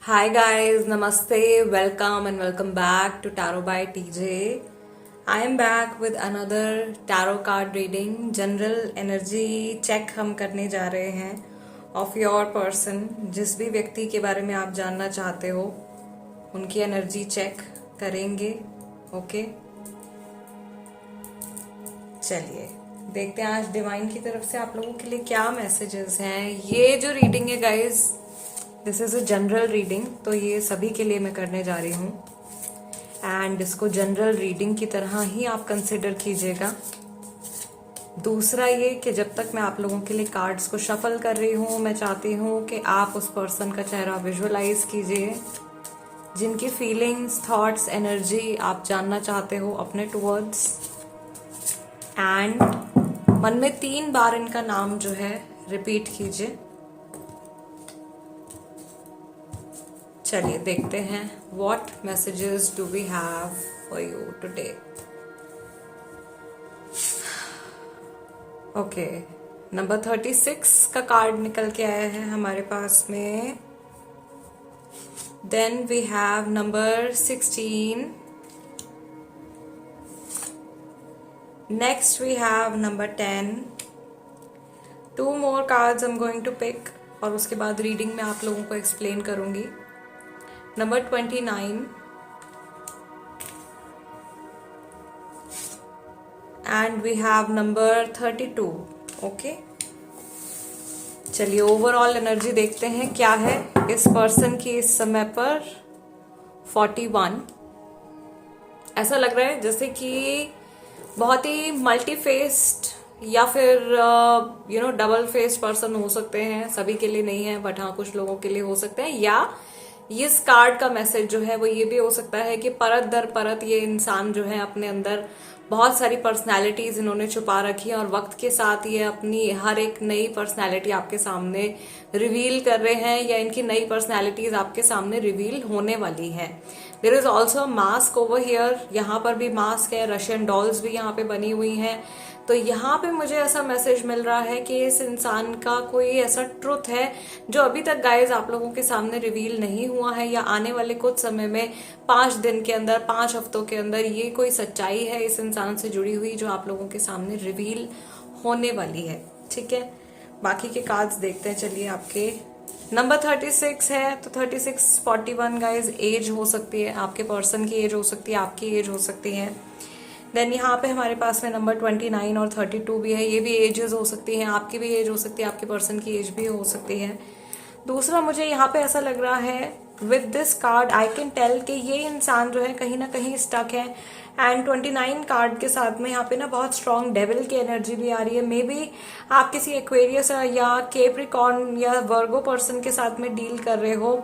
Hi guys, namaste, welcome and welcome back to Tarot by TJ. I am back with another tarot card reading. General energy check हम करने जा रहे हैं of your person. जिस भी व्यक्ति के बारे में आप जानना चाहते हो उनकी एनर्जी चेक करेंगे. ओके चलिए देखते हैं आज डिवाइन की तरफ से आप लोगों के लिए क्या मैसेजेस हैं. ये जो रीडिंग है guys, this is a general reading, तो ये सभी के लिए मैं करने जा रही हूँ एंड इसको जनरल रीडिंग की तरह ही आप कंसिडर कीजिएगा. दूसरा ये कि जब तक मैं आप लोगों के लिए कार्ड्स को शफल कर रही हूँ, मैं चाहती हूँ कि आप उस पर्सन का चेहरा विजुअलाइज कीजिए जिनकी फीलिंग्स, थॉट्स, एनर्जी आप जानना चाहते हो अपने टुवर्ड्स, एंड मन में 3 बार इनका नाम जो है रिपीट कीजिए. चलिए देखते हैं what messages do we have for you today. Okay, number 36 का कार्ड निकल के आया है हमारे पास में. Then we have number 16. Next we have number 10. 2 more cards I am going to pick और उसके बाद रीडिंग में आप लोगों को एक्सप्लेन करूंगी. Number 29 and we have number 32. Okay चलिए ओवरऑल एनर्जी देखते हैं क्या है इस पर्सन की इस समय पर. 41 ऐसा लग रहा है जैसे कि बहुत ही मल्टी फेस्ड या फिर डबल फेस्ड पर्सन हो सकते हैं. सभी के लिए नहीं है बट हाँ कुछ लोगों के लिए हो सकते हैं. या इस कार्ड का मैसेज जो है वो ये भी हो सकता है कि परत दर परत ये इंसान जो है अपने अंदर बहुत सारी पर्सनालिटीज इन्होंने छुपा रखी है और वक्त के साथ ये अपनी हर एक नई पर्सनालिटी आपके सामने रिवील कर रहे हैं या इनकी नई पर्सनालिटीज आपके सामने रिवील होने वाली है. There is also mask over here. यहाँ पर भी मास्क है, रशियन डॉल्स भी यहाँ पे बनी हुई हैं. तो यहाँ पे मुझे ऐसा मैसेज मिल रहा है कि इस इंसान का कोई ऐसा ट्रुथ है जो अभी तक गाइज आप लोगों के सामने रिवील नहीं हुआ है या आने वाले कुछ समय में 5 दिन के अंदर, 5 हफ्तों के अंदर ये कोई सच्चाई है इस इंसान से जुड़ी हुई जो आप लोगों के सामने रिवील होने वाली है. ठीक है, बाकी के कार्ड्स देखते हैं. चलिए आपके नंबर 36 है तो 36, 41 गाइज एज हो सकती है, आपके पर्सन की एज हो सकती है, आपकी एज हो सकती है. देन यहाँ पे हमारे पास में नंबर 29 और 32 भी है. ये भी एजेस हो सकती हैं, आपकी भी एज हो सकती है, आपके पर्सन की एज भी हो सकती है. दूसरा मुझे यहाँ पे ऐसा लग रहा है with this card I can tell कि ये इंसान जो है कहीं ना कहीं स्टक है. एंड 29 कार्ड के साथ में यहाँ पे ना बहुत स्ट्रॉन्ग डेविल की एनर्जी भी आ रही है. मे बी आप किसी एक्वेरियस या कैप्रिकॉर्न या वर्गो पर्सन के साथ में डील कर रहे हो.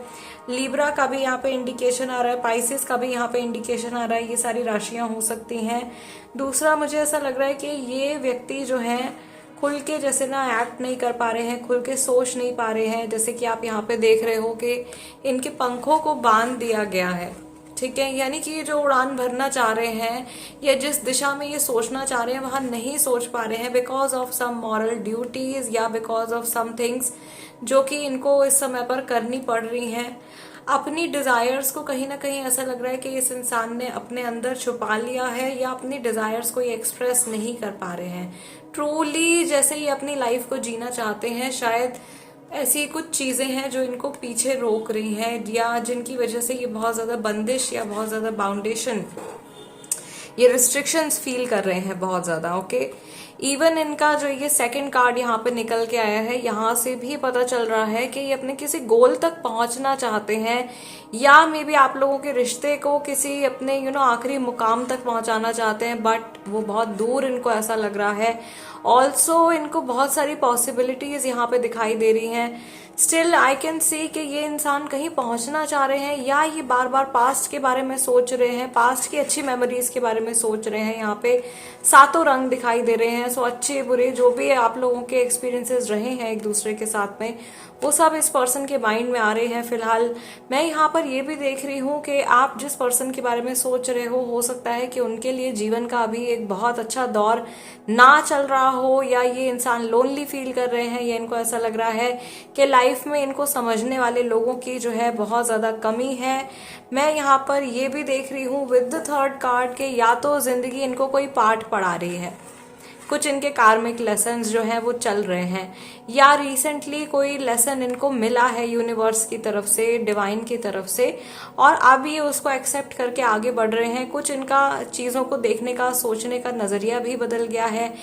लिब्रा का भी यहाँ पे इंडिकेशन आ रहा है, पाइसिस का भी यहाँ पे इंडिकेशन आ रहा है. ये सारी राशियां हो सकती हैं. दूसरा मुझे ऐसा लग रहा है कि ये व्यक्ति जो है खुल के जैसे ना एक्ट नहीं कर पा रहे हैं, खुल के सोच नहीं पा रहे हैं. जैसे कि आप यहाँ पे देख रहे हो कि इनके पंखों को बांध दिया गया है. ठीक है, यानी कि ये जो उड़ान भरना चाह रहे हैं या जिस दिशा में ये सोचना चाह रहे हैं वहां नहीं सोच पा रहे हैं because of some moral duties या बिकॉज ऑफ सम थिंग्स जो कि इनको इस समय पर करनी पड़ रही हैं. अपनी डिजायर्स को कहीं ना कहीं ऐसा लग रहा है कि इस इंसान ने अपने अंदर छुपा लिया है या अपनी डिजायर्स को ये एक्सप्रेस नहीं कर पा रहे हैं ट्रूली. जैसे ये अपनी लाइफ को जीना चाहते हैं, शायद ऐसी कुछ चीजें हैं जो इनको पीछे रोक रही हैं या जिनकी वजह से ये बहुत ज्यादा बंदिश या बहुत ज्यादा बाउंडेशन, ये रिस्ट्रिक्शंस फील कर रहे हैं बहुत ज्यादा. ओके, इवन इनका जो ये सेकंड कार्ड यहाँ पे निकल के आया है, यहाँ से भी पता चल रहा है कि ये अपने किसी गोल तक पहुंचना चाहते हैं या मे बी आप लोगों के रिश्ते को किसी अपने आखिरी मुकाम तक पहुंचाना चाहते हैं बट वो बहुत दूर इनको ऐसा लग रहा है. ऑल्सो इनको बहुत सारी पॉसिबिलिटीज यहाँ पे दिखाई दे रही हैं. स्टिल आई कैन सी कि ये इंसान कहीं पहुंचना चाह रहे हैं या ये बार बार पास्ट के बारे में सोच रहे हैं, पास्ट की अच्छी मेमोरीज के बारे में सोच रहे हैं. यहाँ पे 7 रंग दिखाई दे रहे हैं. सो अच्छे बुरे जो भी आप लोगों के एक्सपीरियंसेस रहे हैं एक दूसरे के साथ में वो सब इस पर्सन के माइंड में आ रहे हैं फिलहाल। मैं यहाँ पर ये भी देख रही हूँ कि आप जिस पर्सन के बारे में सोच रहे हो सकता है कि उनके लिए जीवन का अभी एक बहुत अच्छा दौर ना चल रहा हो, या ये इंसान लोनली फील कर रहे हैं, या इनको ऐसा लग रहा है कि लाइफ में इनको समझने वाले लोगों की जो है बहुत ज्यादा कमी है। मैं यहाँ पर ये भी देख रही हूँ विद द थर्ड कार्ड के या तो जिंदगी इनको कोई पाठ पढ़ा रही है, कुछ इनके कार्मिक लेसन्स जो हैं वो चल रहे हैं, या रिसेंटली कोई लेसन इनको मिला है यूनिवर्स की तरफ से, डिवाइन की तरफ से, और अब ये उसको एक्सेप्ट करके आगे बढ़ रहे हैं। कुछ इनका चीज़ों को देखने का, सोचने का नज़रिया भी बदल गया है।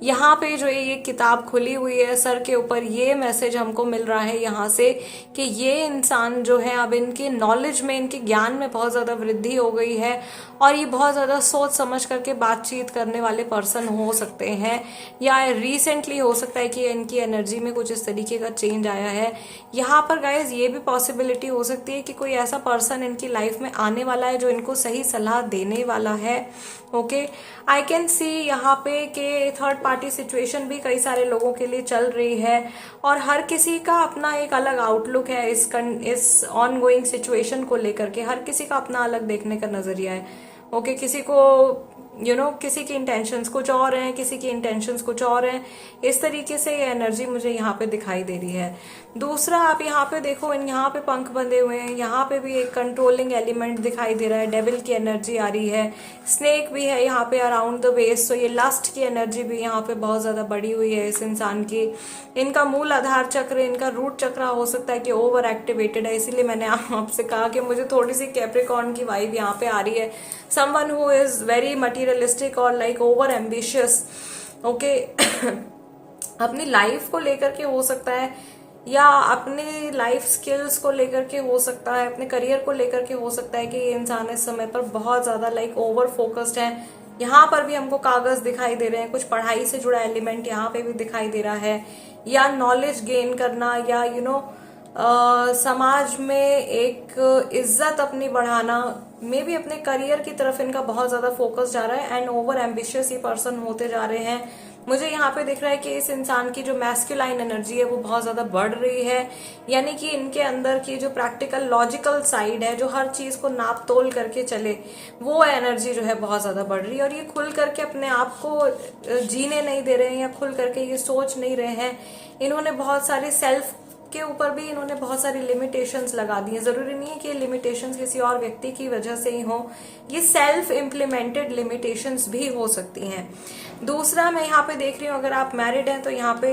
यहाँ पे जो ये किताब खुली हुई है सर के ऊपर, ये मैसेज हमको मिल रहा है यहाँ से कि ये इंसान जो है अब इनके नॉलेज में, इनके ज्ञान में बहुत ज़्यादा वृद्धि हो गई है, और ये बहुत ज़्यादा सोच समझ करके बातचीत करने वाले पर्सन हो सकते हैं, या रिसेंटली हो सकता है कि इनकी एनर्जी में कुछ इस तरीके का चेंज आया है। यहाँ पर गाइज ये भी पॉसिबिलिटी हो सकती है कि कोई ऐसा पर्सन इनकी लाइफ में आने वाला है जो इनको सही सलाह देने वाला है। ओके, आई कैन सी यहाँ पे कि थर्ड पार्टी सिचुएशन भी कई सारे लोगों के लिए चल रही है, और हर किसी का अपना एक अलग आउटलुक है इस ऑन गोइंग सिचुएशन को लेकर के। हर किसी का अपना अलग देखने का नजरिया है। ओके, किसी को किसी की इंटेंशंस कुछ और हैं, किसी की इंटेंशंस कुछ और हैं। इस तरीके से ये एनर्जी मुझे यहाँ पे दिखाई दे रही है। दूसरा, आप यहाँ पे देखो, यहाँ पे पंख बंधे हुए हैं, यहाँ पे भी एक कंट्रोलिंग एलिमेंट दिखाई दे रहा है, डेविल की एनर्जी आ रही है, स्नेक भी है यहाँ पे अराउंड द वेस्ट। तो ये लस्ट की एनर्जी भी यहाँ पे बहुत ज्यादा बढ़ी हुई है इस इंसान की। इनका मूल आधार चक्र, इनका रूट चक्र हो सकता है कि ओवर एक्टिवेटेड है, इसीलिए मैंने आपसे कहा कि मुझे थोड़ी सी कैप्रिकॉर्न की वाइब यहाँ पे आ रही है। Someone who is very materialistic और लाइक ओवर एम्बिशियस। ओके, अपनी लाइफ को लेकर के हो सकता है, या अपने लाइफ स्किल्स को लेकर के हो सकता है, अपने करियर को लेकर के हो सकता है कि ये इंसान इस समय पर बहुत ज्यादा लाइक ओवर फोकस्ड है। यहाँ पर भी हमको कागज दिखाई दे रहे हैं, कुछ पढ़ाई से जुड़ा एलिमेंट यहाँ पे भी दिखाई दे रहा है, या नॉलेज गेन करना, या समाज में एक इज्जत अपनी बढ़ाना, मे भी अपने करियर की तरफ इनका बहुत ज्यादा फोकस जा रहा है, एंड ओवर एम्बिशियस ये पर्सन होते जा रहे हैं। मुझे यहाँ पे दिख रहा है कि इस इंसान की जो मैस्कुलाइन एनर्जी है वो बहुत ज्यादा बढ़ रही है, यानी कि इनके अंदर की जो प्रैक्टिकल लॉजिकल साइड है, जो हर चीज को नाप तोल करके चले, वो एनर्जी जो है बहुत ज्यादा बढ़ रही है। और ये खुल करके अपने आप को जीने नहीं दे रहे हैं, या खुल करके ये सोच नहीं रहे हैं। इन्होंने बहुत सारे सेल्फ के ऊपर भी इन्होंने बहुत सारी लिमिटेशंस लगा दी हैं। जरूरी नहीं है कि लिमिटेशंस किसी और व्यक्ति की वजह से ही हो, ये सेल्फ इम्प्लीमेंटेड लिमिटेशंस भी हो सकती हैं। दूसरा, मैं यहाँ पे देख रही हूँ, अगर आप मैरिड हैं तो यहाँ पे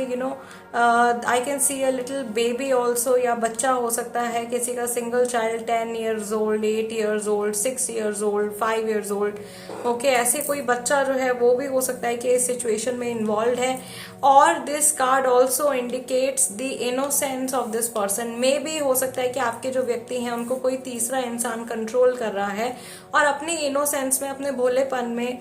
I can see a little baby also, या बच्चा हो सकता है किसी का, single child, 10 years old, 8 years old, 6 years old, 5 years old। Okay, ऐसे कोई बच्चा जो है वो भी हो सकता है कि इस सिचुएशन में इन्वॉल्व है। और this card also indicates the innocence of this person. मे भी हो सकता है कि आपके जो व्यक्ति हैं उनको कोई तीसरा इंसान कंट्रोल कर रहा है, और अपनी इनोसेंस में, अपने भोलेपन में,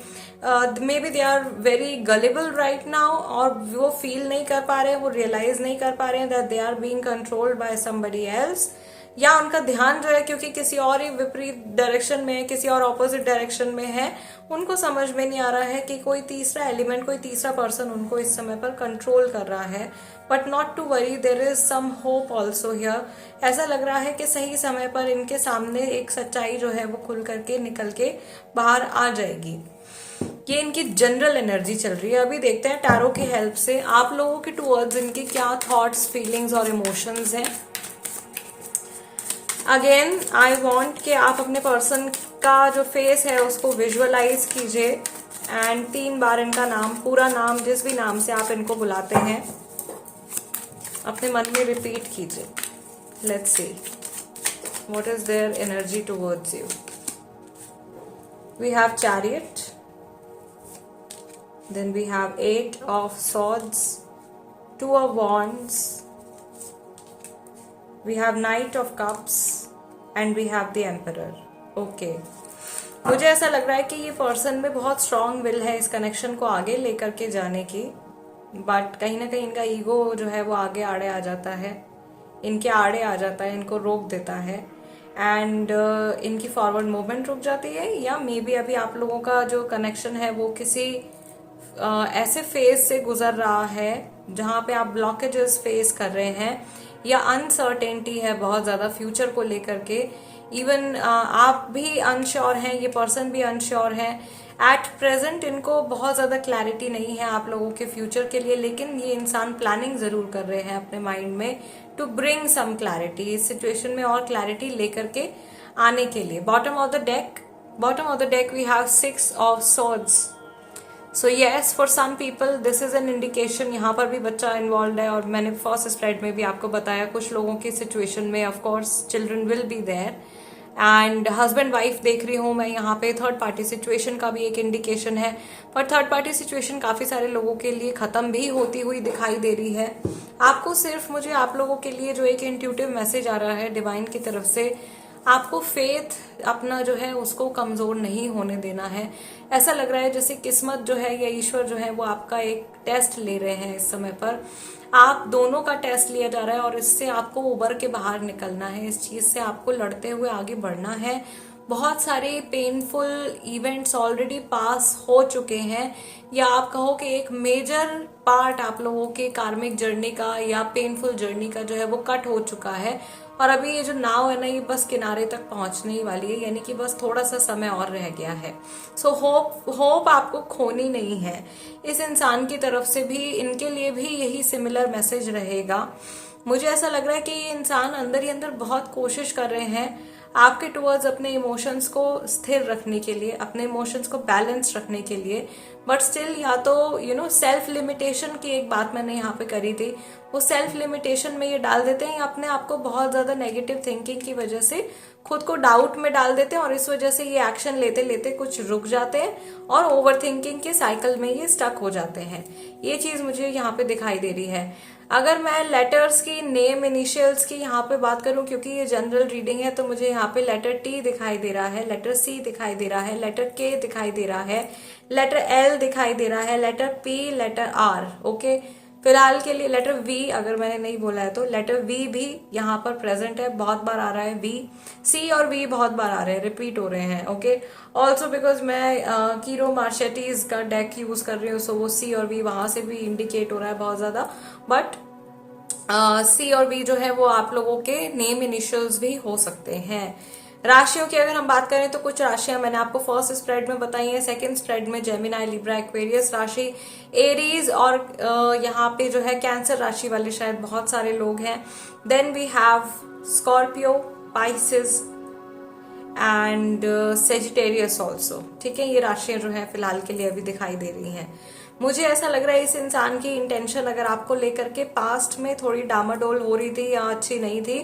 maybe they are very gullible right now, और वो फील नहीं कर पा रहे हैं, वो रियलाइज नहीं कर पा रहे हैं that they are being controlled by somebody else, या उनका ध्यान जो है क्योंकि किसी और ही विपरीत डायरेक्शन में है, किसी और ऑपोजिट डायरेक्शन में है, उनको समझ में नहीं आ रहा है कि कोई तीसरा एलिमेंट, कोई तीसरा पर्सन उनको इस समय पर कंट्रोल कर रहा है। But not to worry, there is some hope also here. ऐसा लग रहा है कि सही समय पर इनके सामने एक सच्चाई जो है वो खुल करके निकल के बाहर आ जाएगी। ये इनकी जनरल एनर्जी चल रही है। अभी देखते हैं टैरो की हेल्प से आप लोगों के टूवर्ड्स इनके क्या थॉट्स, फीलिंग्स और इमोशंस हैं। अगेन आई वांट कि आप अपने पर्सन का जो फेस है उसको विजुअलाइज कीजिए, एंड 3 बार इनका नाम, पूरा नाम, जिस भी नाम से आप इनको बुलाते हैं, अपने मन में रिपीट कीजिए। Let's see what is their energy towards you. We have chariot, then we have 8 of swords, 2 of wands, we have knight of cups, and we have the emperor. Okay, मुझे ऐसा लग रहा है कि ये पर्सन में बहुत स्ट्रांग विल है इस कनेक्शन को आगे लेकर के जाने की, बट कहीं ना कहीं इनका ईगो जो है वो आगे आड़े आ जाता है, इनके आड़े आ जाता है, इनको रोक देता है, एंड इनकी फॉरवर्ड मूवमेंट रुक जाती है। या मे बी अभी आप लोगों का जो कनेक्शन है वो किसी ऐसे फेज से गुजर रहा है जहां पे आप ब्लॉकेजेस फेस कर रहे हैं। या अनसर्टेनिटी है बहुत ज्यादा फ्यूचर को लेकर के। इवन आप भी अनश्योर हैं, ये पर्सन भी अनश्योर है। एट प्रेजेंट इनको बहुत ज्यादा क्लैरिटी नहीं है आप लोगों के फ्यूचर के लिए, लेकिन ये इंसान प्लानिंग जरूर कर रहे हैं अपने माइंड में टू ब्रिंग सम क्लैरिटी, इस सिचुएशन में और क्लैरिटी लेकर के आने के लिए। Bottom of the deck we have 6 of swords। So yes, for some people this is an indication, यहाँ पर भी बच्चा इन्वॉल्व है। और मैंने फर्स्ट स्प्रेड में भी आपको बताया कुछ लोगों की सिचुएशन में of course children will be there, and husband wife देख रही हूं मैं यहाँ पे। थर्ड पार्टी सिचुएशन का भी एक इंडिकेशन है, पर थर्ड पार्टी सिचुएशन काफी सारे लोगों के लिए खत्म भी होती हुई दिखाई दे रही है। आपको सिर्फ मुझे आप लोगों के लिए जो एक इंट्यूटिव मैसेज आ रहा है डिवाइन की तरफ से, आपको फेथ अपना जो है उसको कमजोर नहीं होने देना है। ऐसा लग रहा है जैसे किस्मत जो है या ईश्वर जो है वो आपका एक टेस्ट ले रहे हैं इस समय पर। आप दोनों का टेस्ट लिया जा रहा है और इससे आपको उबर के बाहर निकलना है, इस चीज से आपको लड़ते हुए आगे बढ़ना है। बहुत सारे पेनफुल इवेंट्स ऑलरेडी पास हो चुके हैं, या आप कहो कि एक मेजर पार्ट आप लोगों के कार्मिक जर्नी का या पेनफुल जर्नी का जो है वो कट हो चुका है। और अभी ये जो नाव है ना, ये बस किनारे तक पहुंचने ही वाली है, यानी कि बस थोड़ा सा समय और रह गया है। सो होप आपको खोनी नहीं है। इस इंसान की तरफ से भी, इनके लिए भी यही सिमिलर मैसेज रहेगा। मुझे ऐसा लग रहा है कि ये इंसान अंदर ही अंदर बहुत कोशिश कर रहे हैं आपके टुवर्ड्स अपने इमोशंस को स्थिर रखने के लिए, अपने इमोशंस को बैलेंस रखने के लिए, बट स्टिल या तो सेल्फ लिमिटेशन की एक बात मैंने यहाँ पे करी थी, वो सेल्फ लिमिटेशन में ये डाल देते हैं, अपने आप को बहुत ज्यादा नेगेटिव थिंकिंग की वजह से खुद को डाउट में डाल देते हैं, और इस वजह से ये एक्शन लेते लेते कुछ रुक जाते हैं और ओवर थिंकिंग के साइकिल में ये स्टक हो जाते हैं। ये चीज मुझे यहाँ पे दिखाई दे रही है। अगर मैं लेटर्स की, नेम, इनिशियल्स की यहाँ पे बात करूं, क्योंकि ये जनरल रीडिंग है, तो मुझे यहाँ पे लेटर टी दिखाई दे रहा है, लेटर सी दिखाई दे रहा है, लेटर के दिखाई दे रहा है, लेटर एल दिखाई दे रहा है, letter P, letter R. Okay, फिलहाल के लिए लेटर वी, अगर मैंने नहीं बोला है तो लेटर वी भी यहाँ पर प्रेजेंट है, बहुत बार आ रहा है वी। सी और वी बहुत बार आ रहे हैं, रिपीट हो रहे हैं। ओके, ऑल्सो बिकॉज मैं कीरो मार्शेटीज का डेक यूज कर रही हूँ, सो वो सी और वी वहां से भी इंडिकेट हो रहा है बहुत ज्यादा। बट सी और बी जो है वो आप लोगों के नेम इनिशियल्स भी हो सकते हैं। राशियों की अगर हम बात करें तो कुछ राशियां मैंने आपको फर्स्ट स्प्रेड में बताई है, सेकंड स्प्रेड में जेमिनाई, लिब्रा, एक्वेरियस राशि, एरीज और यहाँ पे जो है कैंसर राशि वाले शायद बहुत सारे लोग हैं। Then we have Scorpio, Pisces and Sagittarius also. ठीक है, ये राशियां जो है फिलहाल के लिए अभी दिखाई दे रही हैं। मुझे ऐसा लग रहा है इस इंसान की इंटेंशन अगर आपको लेकर के पास्ट में थोड़ी डामाडोल हो रही थी या अच्छी नहीं थी,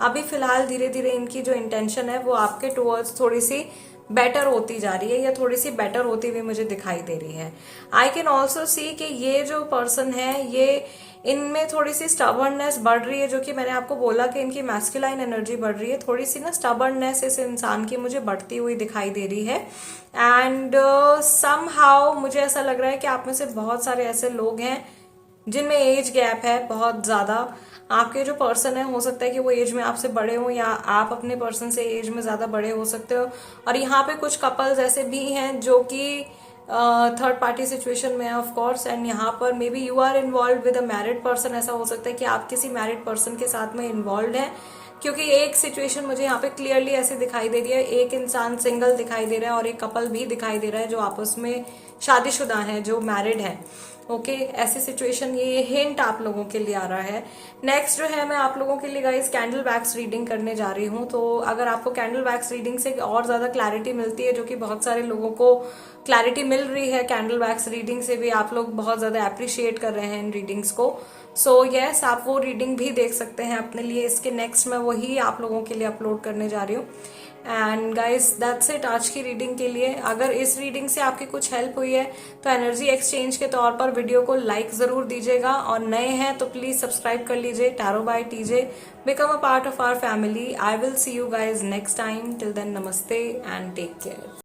अभी फिलहाल धीरे धीरे इनकी जो इंटेंशन है वो आपके टुवर्ड्स थोड़ी सी बेटर होती जा रही है, या थोड़ी सी बेटर होती हुई मुझे दिखाई दे रही है। आई कैन ऑल्सो सी कि ये जो पर्सन है, ये इनमें थोड़ी सी स्टबर्ननेस बढ़ रही है, जो कि मैंने आपको बोला कि इनकी मैस्कुलाइन एनर्जी बढ़ रही है, थोड़ी सी ना स्टबर्ननेस इस इंसान की मुझे बढ़ती हुई दिखाई दे रही है। एंड समहाउ मुझे ऐसा लग रहा है कि आप में से बहुत सारे ऐसे लोग हैं जिनमें एज गैप है बहुत ज्यादा। आपके जो पर्सन है, हो सकता है कि वो एज में आपसे बड़े हो, या आप अपने पर्सन से एज में ज्यादा बड़े हो सकते हो। और यहाँ पे कुछ कपल्स ऐसे भी हैं जो कि थर्ड पार्टी सिचुएशन में है ऑफ कोर्स, एंड यहाँ पर maybe you are involve with a married person. ऐसा हो सकता है कि आप किसी मैरिड पर्सन के साथ में इन्वॉल्व हैं, क्योंकि एक सिचुएशन मुझे यहाँ पे क्लियरली ऐसे दिखाई दे रही है, एक इंसान सिंगल दिखाई दे रहा है और एक कपल भी दिखाई दे रहा है जो आपस में शादीशुदा है, जो मैरिड है। ओके, ऐसी सिचुएशन, ये हिंट आप लोगों के लिए आ रहा है। नेक्स्ट जो है, मैं आप लोगों के लिए गाइस कैंडल वैक्स रीडिंग करने जा रही हूँ। तो अगर आपको कैंडल वैक्स रीडिंग से और ज्यादा क्लैरिटी मिलती है, जो कि बहुत सारे लोगों को क्लैरिटी मिल रही है कैंडल वैक्स रीडिंग से भी, आप लोग बहुत ज्यादा अप्रिशिएट कर रहे हैं इन रीडिंग्स को। सो यस, आप वो रीडिंग भी देख सकते हैं अपने लिए। इसके नेक्स्ट मैं वही आप लोगों के लिए अपलोड करने जा रही हूँ। एंड गाइज दैट्स इट आज की रीडिंग के लिए। अगर इस रीडिंग से आपकी कुछ हेल्प हुई है तो एनर्जी एक्सचेंज के तौर पर वीडियो को लाइक जरूर दीजिएगा, और नए हैं तो प्लीज सब्सक्राइब कर लीजिए tarot by TJ, become a part of our family. I will see you guys next time. Till then, नमस्ते एंड टेक केयर।